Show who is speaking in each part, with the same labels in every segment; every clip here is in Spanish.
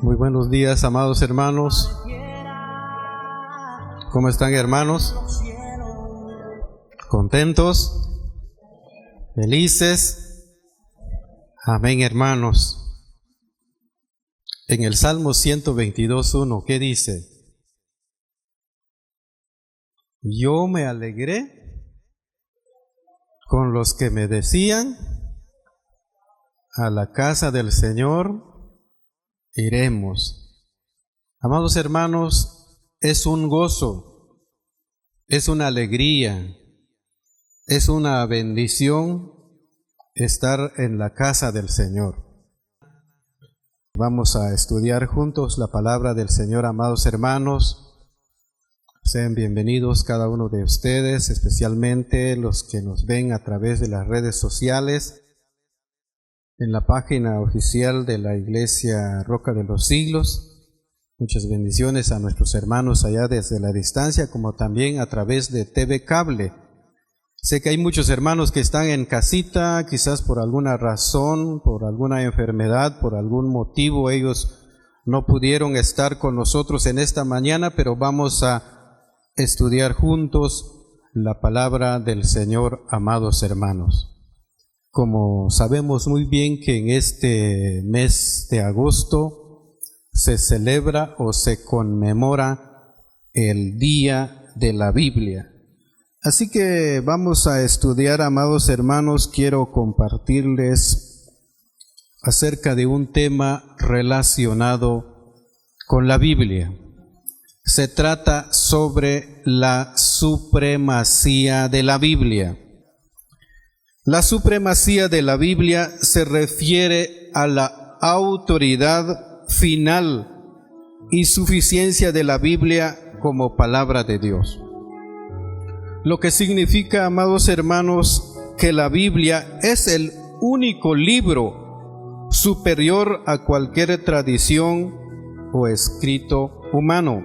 Speaker 1: Muy buenos días, amados hermanos. ¿Cómo están, hermanos? ¿Contentos? ¿Felices? Amén, hermanos. En el Salmo 122:1, ¿qué dice? Yo me alegré con los que me decían: a la casa del Señor iremos. Amados hermanos, es un gozo, es una alegría, es una bendición estar en la casa del Señor. Vamos a estudiar juntos la palabra del Señor, amados hermanos. Sean bienvenidos cada uno de ustedes, especialmente los que nos ven a través de las redes sociales, en la página oficial de la Iglesia Roca de los Siglos. Muchas bendiciones a nuestros hermanos allá desde la distancia, como también a través de TV Cable. Sé que hay muchos hermanos que están en casita, quizás por alguna razón, por alguna enfermedad, por algún motivo, ellos no pudieron estar con nosotros en esta mañana, pero vamos a estudiar juntos la palabra del Señor, amados hermanos. Como sabemos muy bien que en este mes de agosto se celebra o se conmemora el Día de la Biblia. Así que vamos a estudiar, amados hermanos. Quiero compartirles acerca de un tema relacionado con la Biblia. Se trata sobre la supremacía de la Biblia. La supremacía de la Biblia se refiere a la autoridad final y suficiencia de la Biblia como palabra de Dios. Lo que significa, amados hermanos, que la Biblia es el único libro superior a cualquier tradición o escrito humano.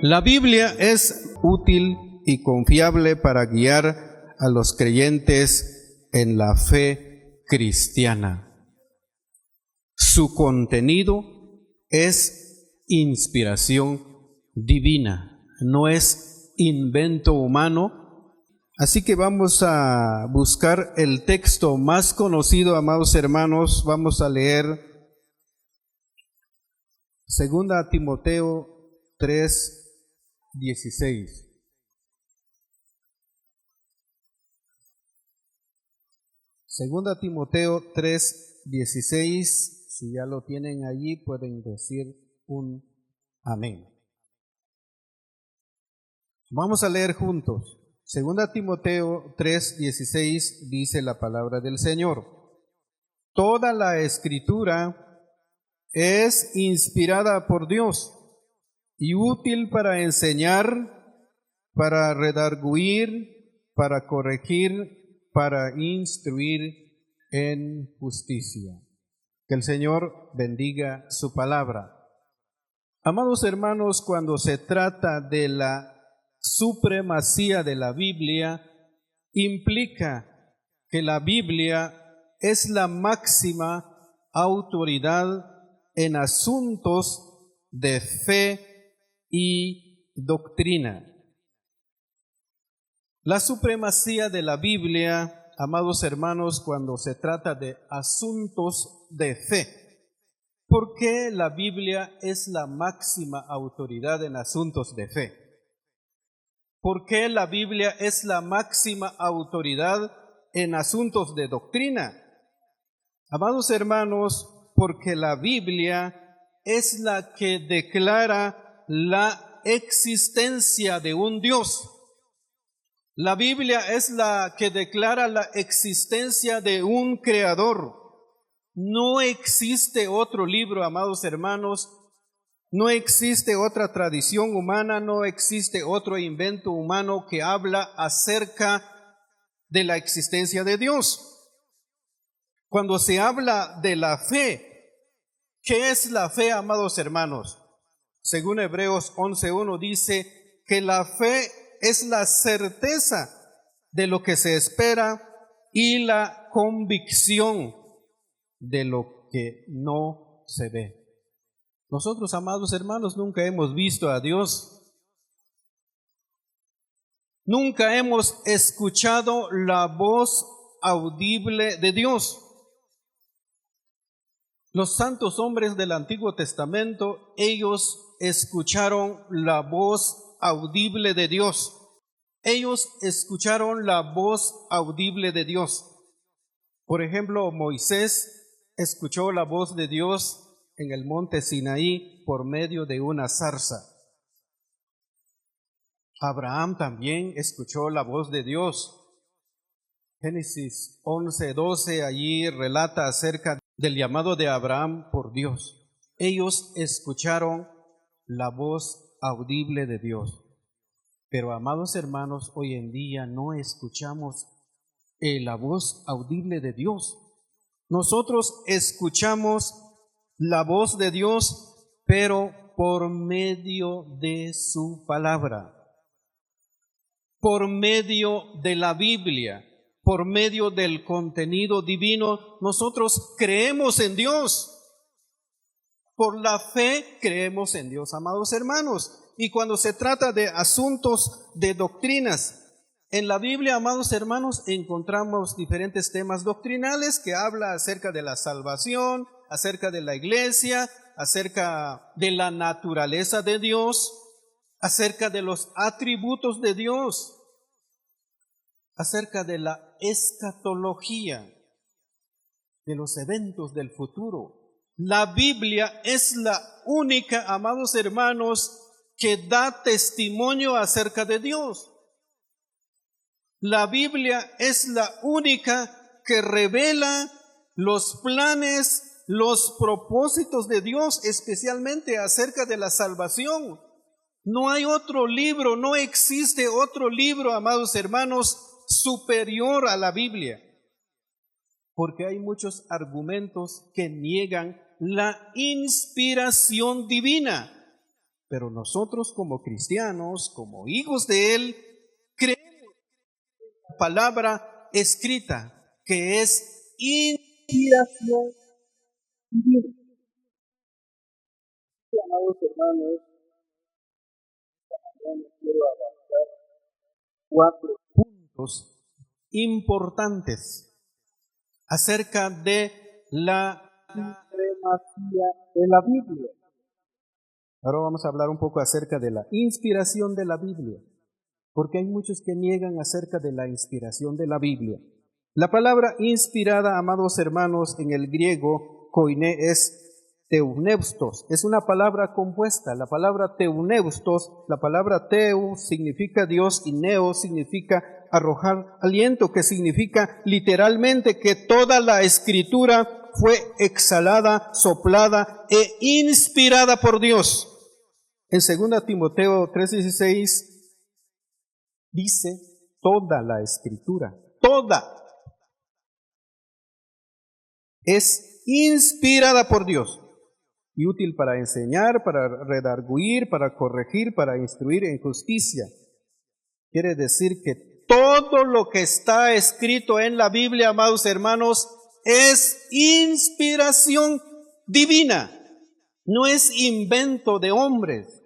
Speaker 1: La Biblia es útil y confiable para guiar a los creyentes en la fe cristiana. Su contenido es inspiración divina, no es invento humano. Así que vamos a buscar el texto más conocido, amados hermanos. Vamos a leer 2 Timoteo 3:16. Segunda Timoteo 3:16, si ya lo tienen allí pueden decir un amén. Vamos a leer juntos. Segunda Timoteo 3:16 dice la palabra del Señor: toda la Escritura es inspirada por Dios y útil para enseñar, para redarguir, para corregir, para instruir en justicia. Que el Señor bendiga su palabra. Amados hermanos, cuando se trata de la supremacía de la Biblia, implica que la Biblia es la máxima autoridad en asuntos de fe y doctrina. La supremacía de la Biblia, amados hermanos, cuando se trata de asuntos de fe. ¿Por qué la Biblia es la máxima autoridad en asuntos de fe? ¿Por qué la Biblia es la máxima autoridad en asuntos de doctrina? Amados hermanos, porque la Biblia es la que declara la existencia de un Dios. La Biblia es la que declara la existencia de un creador. No existe otro libro, amados hermanos, no existe otra tradición humana, no existe otro invento humano que habla acerca de la existencia de Dios. Cuando se habla de la fe, ¿qué es la fe, amados hermanos? Según Hebreos 11:1 dice que la fe es la certeza de lo que se espera y la convicción de lo que no se ve. Nosotros, amados hermanos, nunca hemos visto a Dios. Nunca hemos escuchado la voz audible de Dios. Los santos hombres del Antiguo Testamento, ellos escucharon la voz audible de Dios. Ellos escucharon la voz audible de Dios. Por ejemplo, Moisés escuchó la voz de Dios en el monte Sinaí por medio de una zarza. Abraham también escuchó la voz de Dios. Génesis 11:12 allí relata acerca del llamado de Abraham por Dios. Ellos escucharon la voz audible de Dios. Pero, amados hermanos, hoy en día no escuchamos la voz audible de Dios. Nosotros escuchamos la voz de Dios, pero por medio de su palabra, por medio de la Biblia, por medio del contenido divino. Nosotros creemos en Dios. Por la fe creemos en Dios, amados hermanos. Y cuando se trata de asuntos de doctrinas, en la Biblia, amados hermanos, encontramos diferentes temas doctrinales que habla acerca de la salvación, acerca de la iglesia, acerca de la naturaleza de Dios, acerca de los atributos de Dios, acerca de la escatología, de los eventos del futuro. La Biblia es la única, amados hermanos, que da testimonio acerca de Dios. La Biblia es la única que revela los planes, los propósitos de Dios, especialmente acerca de la salvación. No hay otro libro, no existe otro libro, amados hermanos, superior a la Biblia. Porque hay muchos argumentos que niegan la inspiración divina. Pero nosotros como cristianos, como hijos de Él, creemos en la palabra escrita, que es inspiración divina. Amados hermanos, quiero avanzar 4 puntos importantes acerca de la supremacía de la Biblia. Ahora vamos a hablar un poco acerca de la inspiración de la Biblia, porque hay muchos que niegan acerca de la inspiración de la Biblia. La palabra inspirada, amados hermanos, en el griego koiné es teuneustos, es una palabra compuesta. La palabra teuneustos, la palabra teu significa Dios y neo significa arrojar aliento, que significa literalmente que toda la escritura fue exhalada, soplada e inspirada por Dios. En 2 Timoteo 3:16 dice toda la escritura, toda es inspirada por Dios y útil para enseñar, para redarguir, para corregir, para instruir en justicia. Quiere decir que todo lo que está escrito en la Biblia, amados hermanos, es inspiración divina, no es invento de hombres.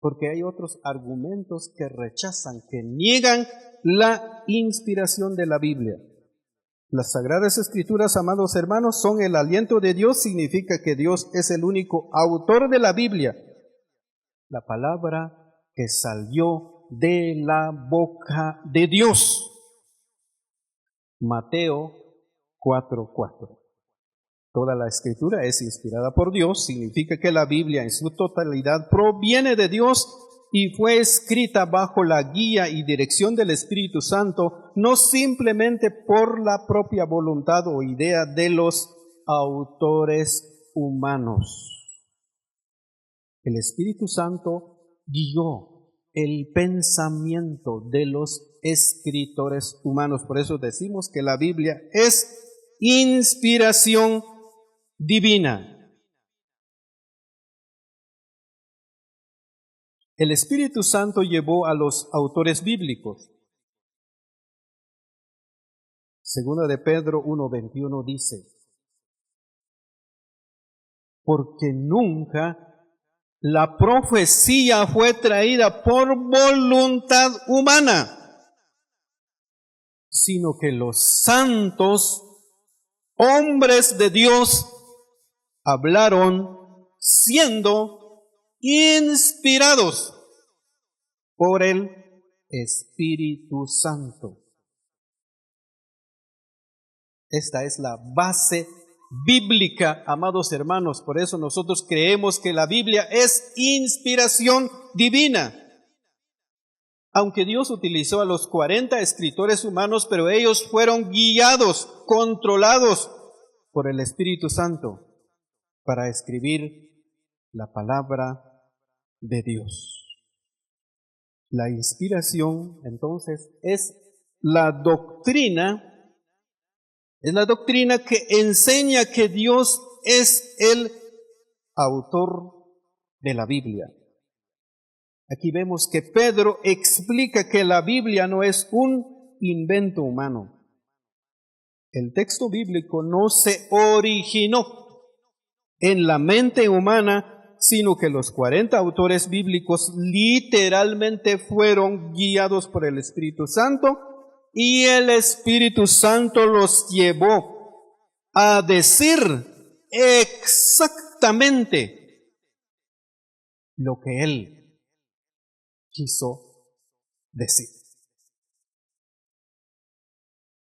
Speaker 1: Porque hay otros argumentos que rechazan, que niegan la inspiración de la Biblia. Las Sagradas Escrituras, amados hermanos, son el aliento de Dios, significa que Dios es el único autor de la Biblia. La palabra que salió de la boca de Dios. Mateo 4:4. Toda la escritura es inspirada por Dios, significa que la Biblia en su totalidad proviene de Dios y fue escrita bajo la guía y dirección del Espíritu Santo, no simplemente por la propia voluntad o idea de los autores humanos. El Espíritu Santo guió el pensamiento de los escritores humanos. Por eso decimos que la Biblia es inspiración divina. El Espíritu Santo llevó a los autores bíblicos. Segunda de Pedro 1:21 dice: porque nunca la profecía fue traída por voluntad humana, sino que los santos hombres de Dios hablaron siendo inspirados por el Espíritu Santo. Esta es la base bíblica, amados hermanos. Por eso nosotros creemos que la Biblia es inspiración divina. Aunque Dios utilizó a los 40 escritores humanos, pero ellos fueron guiados, controlados por el Espíritu Santo para escribir la palabra de Dios. La inspiración, entonces, es la doctrina que enseña que Dios es el autor de la Biblia. Aquí vemos que Pedro explica que la Biblia no es un invento humano. El texto bíblico no se originó en la mente humana, sino que los 40 autores bíblicos literalmente fueron guiados por el Espíritu Santo, y el Espíritu Santo los llevó a decir exactamente lo que Él quiso decir.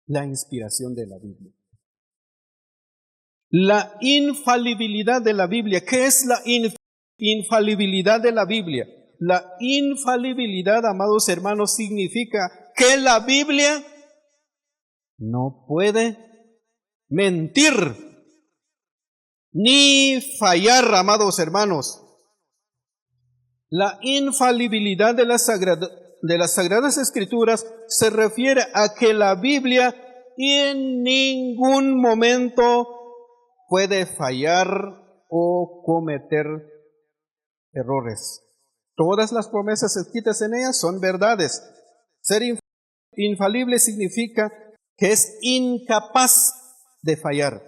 Speaker 1: La inspiración de la Biblia. La infalibilidad de la Biblia. ¿Qué es la infalibilidad de la Biblia? La infalibilidad, amados hermanos, significa que la Biblia no puede mentir ni fallar, amados hermanos. La infalibilidad de las Sagradas Escrituras se refiere a que la Biblia en ningún momento puede fallar o cometer errores. Todas las promesas escritas en ella son verdades. Ser infalible significa que es incapaz de fallar.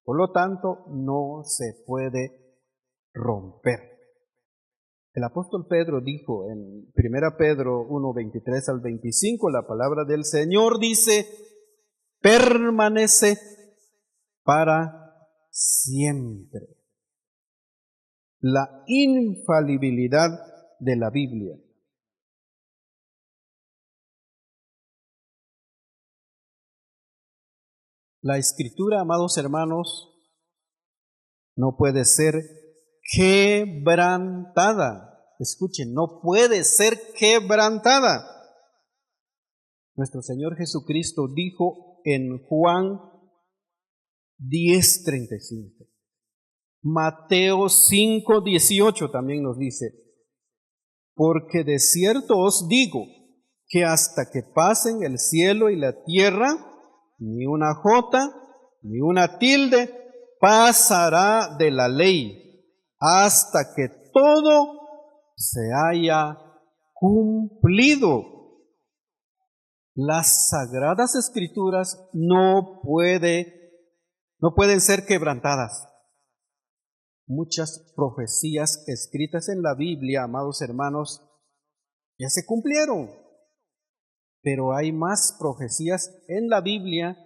Speaker 1: Por lo tanto, no se puede romper. El apóstol Pedro dijo en 1 Pedro 1, 23 al 25, la palabra del Señor dice, permanece para siempre. La infalibilidad de la Biblia. La Escritura, amados hermanos, no puede ser quebrantada. Escuchen, no puede ser quebrantada. Nuestro Señor Jesucristo dijo en Juan 10:35. Mateo 5:18 también nos dice, porque de cierto os digo que hasta que pasen el cielo y la tierra, ni una jota, ni una tilde pasará de la ley, hasta que todo se haya cumplido. Las Sagradas Escrituras no pueden ser quebrantadas. Muchas profecías escritas en la Biblia, amados hermanos, ya se cumplieron. Pero hay más profecías en la Biblia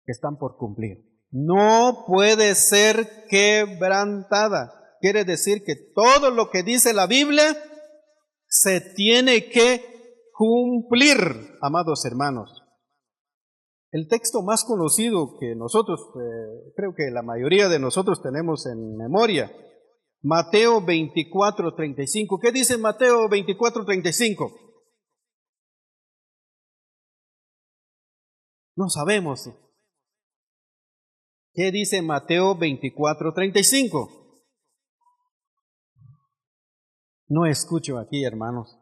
Speaker 1: que están por cumplir. No puede ser quebrantada. Quiere decir que todo lo que dice la Biblia se tiene que cumplir, amados hermanos. El texto más conocido que nosotros, creo que la mayoría de nosotros tenemos en memoria, Mateo 24:35. ¿Qué dice Mateo 24:35? No sabemos. ¿Qué dice Mateo 24:35? No escucho aquí, hermanos.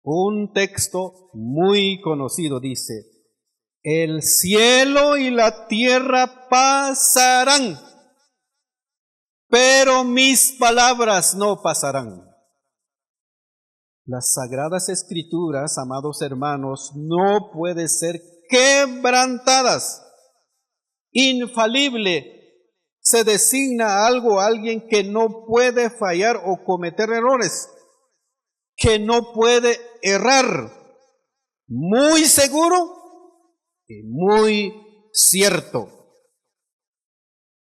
Speaker 1: Un texto muy conocido dice, el cielo y la tierra pasarán, pero mis palabras no pasarán. Las Sagradas Escrituras, amados hermanos, no pueden ser quebrantadas. Infalible se designa a algo, a alguien que no puede fallar o cometer errores, que no puede errar. Muy seguro y muy cierto.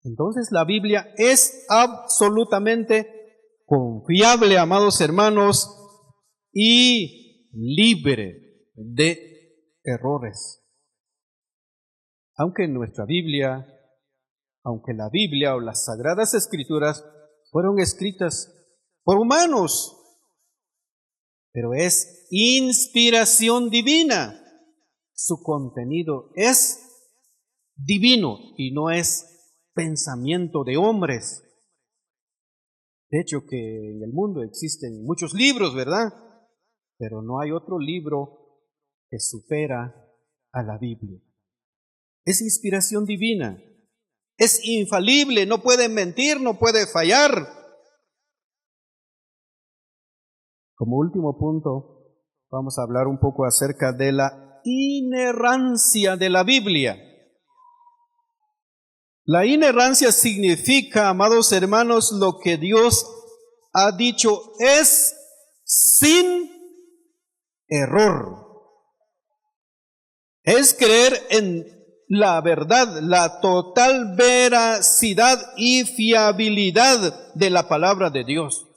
Speaker 1: Entonces la Biblia es absolutamente confiable, amados hermanos, y libre de errores. Aunque la Biblia o las Sagradas Escrituras fueron escritas por humanos, pero es inspiración divina. Su contenido es divino y no es pensamiento de hombres. De hecho, que en el mundo existen muchos libros, ¿verdad? Pero no hay otro libro que supera a la Biblia. Es inspiración divina, es infalible, no puede mentir, no puede fallar. Como último punto, vamos a hablar un poco acerca de la inerrancia de la Biblia. La inerrancia significa, amados hermanos, lo que Dios ha dicho es sin error. Es creer en la verdad, la total veracidad y fiabilidad de la palabra de Dios.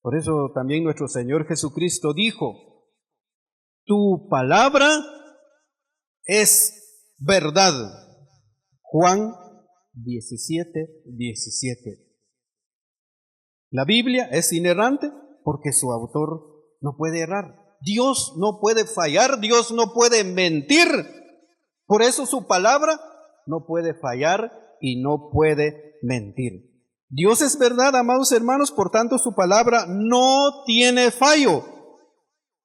Speaker 1: Por eso también nuestro Señor Jesucristo dijo: tu palabra es verdad. Juan 17:17. La Biblia es inerrante porque su autor no puede errar. Dios no puede fallar, Dios no puede mentir. Por eso su palabra no puede fallar y no puede mentir. Dios es verdad, amados hermanos, por tanto su palabra no tiene fallo.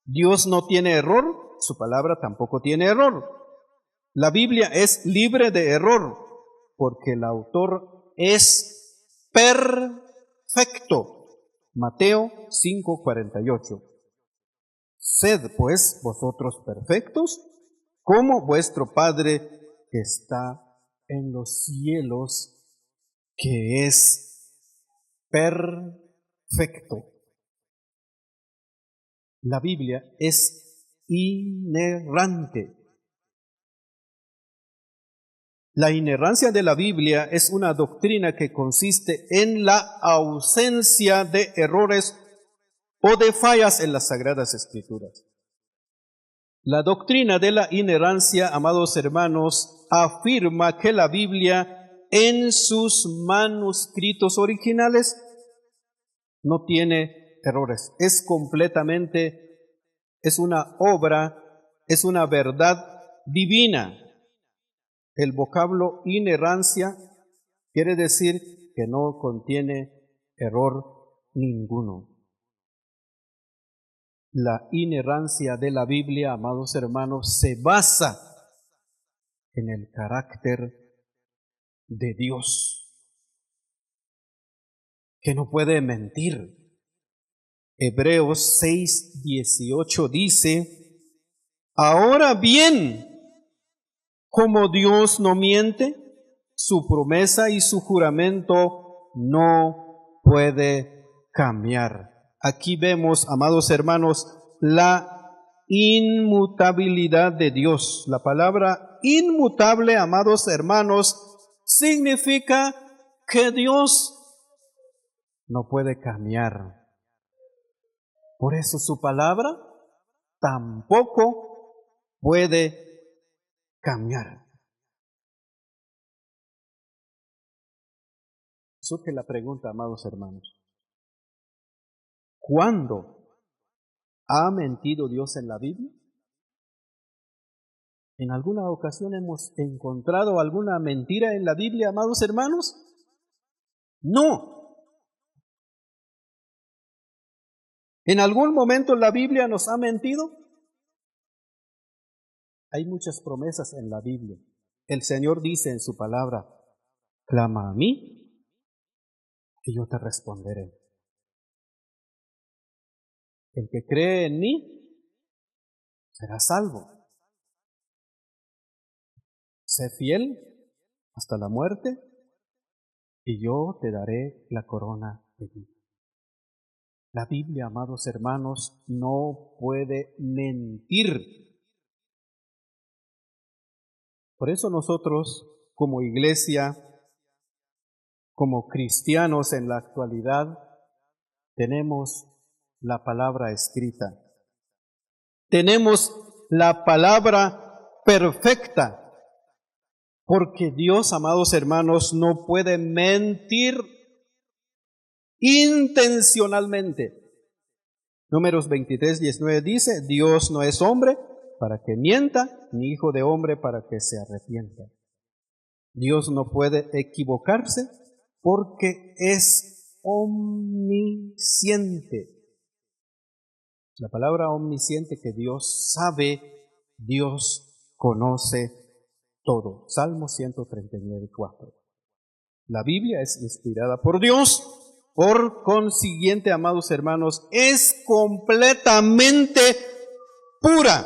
Speaker 1: Dios no tiene error, su palabra tampoco tiene error. La Biblia es libre de error porque el autor es perfecto. Mateo 5:48. Sed pues vosotros perfectos, como vuestro Padre que está en los cielos, que es perfecto. La Biblia es inerrante. La inerrancia de la Biblia es una doctrina que consiste en la ausencia de errores o de fallas en las Sagradas Escrituras. La doctrina de la inerrancia, amados hermanos, afirma que la Biblia en sus manuscritos originales no tiene errores. Es una obra, es una verdad divina. El vocablo inerrancia quiere decir que no contiene error ninguno. La inerrancia de la Biblia, amados hermanos, se basa en el carácter de Dios, que no puede mentir. Hebreos 6:18 dice: ahora bien, como Dios no miente, su promesa y su juramento no puede cambiar. Aquí vemos, amados hermanos, la inmutabilidad de Dios. La palabra inmutable, amados hermanos, significa que Dios no puede cambiar. Por eso su palabra tampoco puede cambiar. Surge la pregunta, amados hermanos: ¿cuándo ha mentido Dios en la Biblia? ¿En alguna ocasión hemos encontrado alguna mentira en la Biblia, amados hermanos? No. ¿En algún momento la Biblia nos ha mentido? Hay muchas promesas en la Biblia. El Señor dice en su palabra: clama a mí y yo te responderé. El que cree en mí será salvo. Sé fiel hasta la muerte, y yo te daré la corona de vida. La Biblia, amados hermanos, no puede mentir. Por eso nosotros, como iglesia, como cristianos en la actualidad, tenemos la palabra escrita. Tenemos la palabra perfecta, porque Dios, amados hermanos, no puede mentir intencionalmente. Números 23:19 dice, Dios no es hombre para que mienta, ni hijo de hombre para que se arrepienta. Dios no puede equivocarse porque es omnisciente. La palabra omnisciente, que Dios sabe, Dios conoce todo. Salmo 139:4. La Biblia es inspirada por Dios. Por consiguiente, amados hermanos, es completamente pura.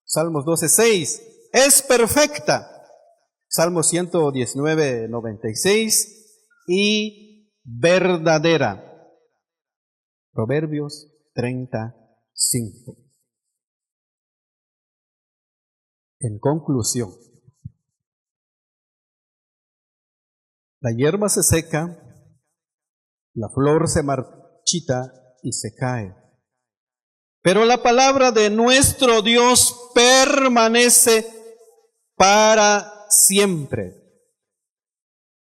Speaker 1: Salmos 12:6. Es perfecta. Salmos 119:96. Y verdadera. Proverbios 35. En conclusión, la hierba se seca, la flor se marchita y se cae, pero la palabra de nuestro Dios permanece para siempre.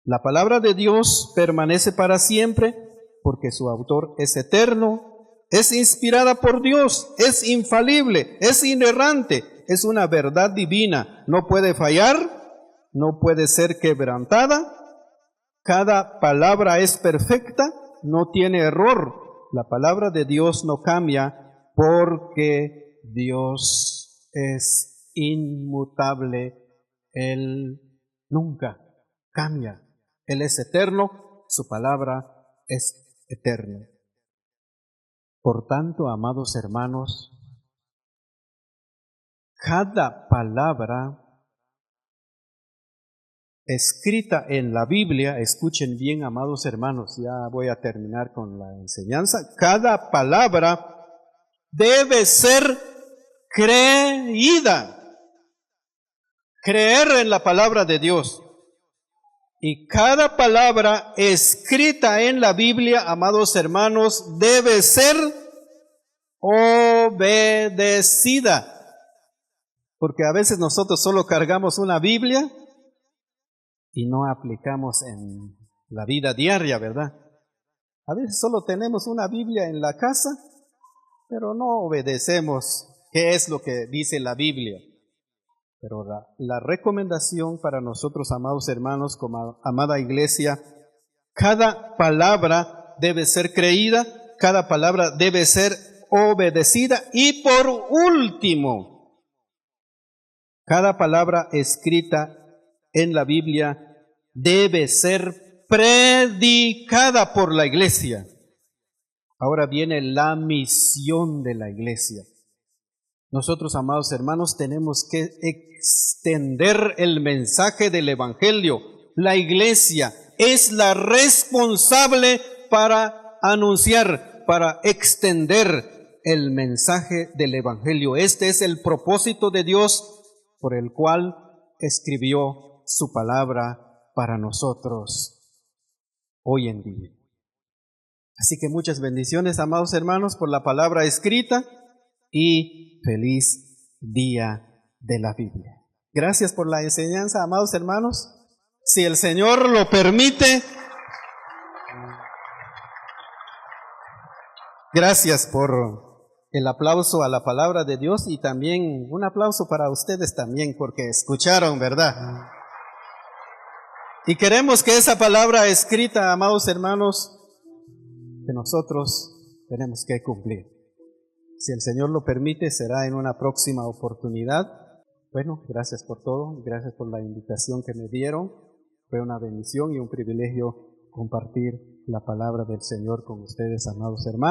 Speaker 1: La palabra de Dios permanece para siempre porque su autor es eterno, es inspirada por Dios, es infalible, es inerrante, es una verdad divina, no puede fallar, no puede ser quebrantada. Cada palabra es perfecta, no tiene error. La palabra de Dios no cambia porque Dios es inmutable. Él nunca cambia. Él es eterno, su palabra es eterna. Por tanto, amados hermanos, cada palabra escrita en la Biblia, escuchen bien, amados hermanos, ya voy a terminar con la enseñanza, cada palabra debe ser creída. Creer en la palabra de Dios. Y cada palabra escrita en la Biblia, amados hermanos, debe ser obedecida. Porque a veces nosotros solo cargamos una Biblia y no aplicamos en la vida diaria, ¿verdad? A veces solo tenemos una Biblia en la casa, pero no obedecemos qué es lo que dice la Biblia. Pero la recomendación para nosotros, amados hermanos, como amada iglesia, cada palabra debe ser creída, cada palabra debe ser obedecida y por último, cada palabra escrita en la Biblia debe ser predicada por la iglesia. Ahora viene la misión de la iglesia. Nosotros, amados hermanos, tenemos que extender el mensaje del Evangelio. La iglesia es la responsable para anunciar, para extender el mensaje del Evangelio. Este es el propósito de Dios por el cual escribió su palabra para nosotros hoy en día. Así que muchas bendiciones, amados hermanos, por la palabra escrita y feliz día de la Biblia. Gracias por la enseñanza, amados hermanos. Si el Señor lo permite, gracias por el aplauso a la palabra de Dios y también un aplauso para ustedes también porque escucharon, ¿verdad? Y queremos que esa palabra escrita, amados hermanos, que nosotros tenemos que cumplir. Si el Señor lo permite, será en una próxima oportunidad. Bueno, gracias por todo, gracias por la invitación que me dieron. Fue una bendición y un privilegio compartir la palabra del Señor con ustedes, amados hermanos.